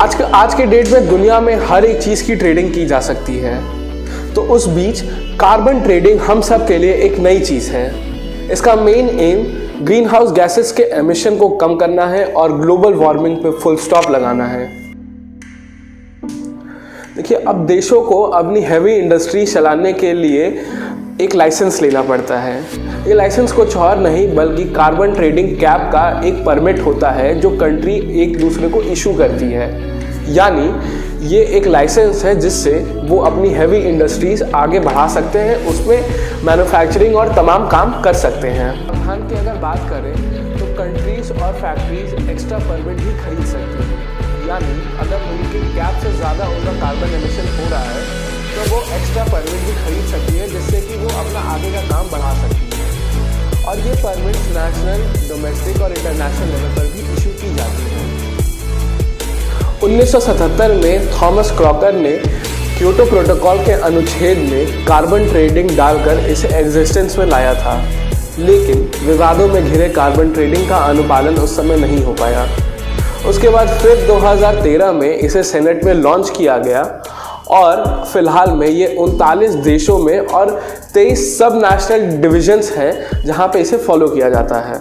आज के डेट में दुनिया में हर एक चीज़ की ट्रेडिंग की जा सकती है, तो उस बीच कार्बन ट्रेडिंग हम सब के लिए एक नई चीज़ है। इसका main M green house gases के एमिशन को कम करना है और ग्लोबल वार्मिंग पे फुल स्टॉप लगाना है। देखिए, अब देशों को अपनी हैवी इंडस्ट्री चलाने के लिए एक लाइसेंस लेना पड़ता है। ये लाइसेंस कुछ और नहीं बल्कि कार्बन ट्रेडिंग कैप का एक परमिट होता है जो कंट्री एक दूसरे को इशू करती है। यानी ये एक लाइसेंस है जिससे वो अपनी हैवी इंडस्ट्रीज आगे बढ़ा सकते हैं, उसमें मैन्युफैक्चरिंग और तमाम काम कर सकते हैं। प्रावधान की अगर बात करें तो कंट्रीज और फैक्ट्रीज एक्स्ट्रा परमिट भी खरीद सकती हैं। यानी अगर उनके कैप से ज़्यादा उनका कार्बन एमिशन हो रहा है तो वो एक्स्ट्रा परमिट भी खरीद सकती है, जिससे कि वो अपना आगे का काम बढ़ा सकती है। और ये परमिट नेशनल, डोमेस्टिक और इंटरनेशनल लेवल पर भी इशू की जाती है। 1977 में थॉमस क्रॉकर ने क्योटो प्रोटोकॉल के अनुच्छेद में कार्बन ट्रेडिंग डालकर इसे एग्जिस्टेंस में लाया था, लेकिन विवादों में घिरे कार्बन ट्रेडिंग का अनुपालन उस समय नहीं हो पाया। उसके बाद फिर 2013 में इसे सेनेट में लॉन्च किया गया और फिलहाल में ये 39 देशों में और 23 सब नेशनल डिविजन्स हैं जहां पे इसे फॉलो किया जाता है।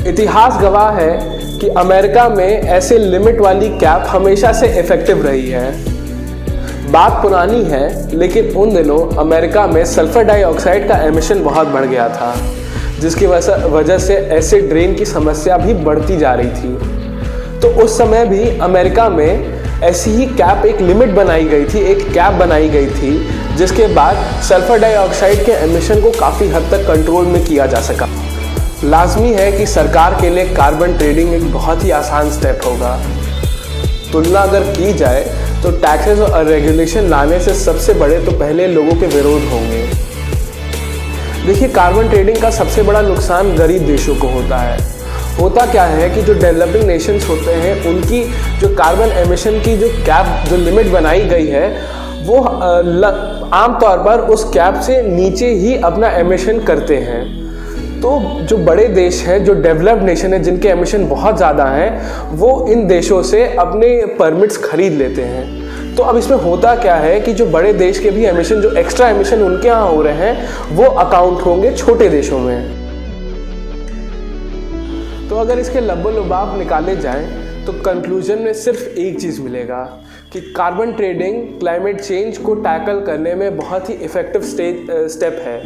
इतिहास गवाह है कि अमेरिका में ऐसे लिमिट वाली कैप हमेशा से इफेक्टिव रही है। बात पुरानी है, लेकिन उन दिनों अमेरिका में सल्फर डाइऑक्साइड का एमिशन बहुत बढ़ गया था, जिसकी वजह से एसिड रेन की समस्या भी बढ़ती जा रही थी। तो उस समय भी अमेरिका में ऐसी ही कैप, एक लिमिट बनाई गई थी, एक कैप बनाई गई थी, जिसके बाद सल्फर डाइऑक्साइड के एमिशन को काफ़ी हद तक कंट्रोल में किया जा सका। लाजमी है कि सरकार के लिए कार्बन ट्रेडिंग एक बहुत ही आसान स्टेप होगा। तुलना अगर की जाए तो टैक्सेस और रेगुलेशन लाने से सबसे बड़े तो पहले लोगों के विरोध होंगे। देखिए, कार्बन ट्रेडिंग का सबसे बड़ा नुकसान गरीब देशों को होता है। होता क्या है कि जो डेवलपिंग नेशंस होते हैं उनकी जो कार्बन एमिशन की जो कैप, जो लिमिट बनाई गई है, वो आमतौर पर उस कैप से नीचे ही अपना एमिशन करते हैं। तो जो बड़े देश हैं, जो डेवलप्ड नेशन है, जिनके एमिशन बहुत ज़्यादा हैं, वो इन देशों से अपने परमिट्स खरीद लेते हैं। तो अब इसमें होता क्या है कि जो बड़े देश के भी एमिशन, जो एक्स्ट्रा एमिशन उनके यहाँ हो रहे हैं, वो अकाउंट होंगे छोटे देशों में। तो अगर इसके लबो-लुबाब निकाले जाएं तो कंक्लूजन में सिर्फ एक चीज़ मिलेगा कि कार्बन ट्रेडिंग क्लाइमेट चेंज को टैकल करने में बहुत ही इफ़ेक्टिव स्टेप है,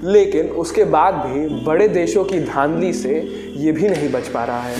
लेकिन उसके बाद भी बड़े देशों की धांधली से ये भी नहीं बच पा रहा है।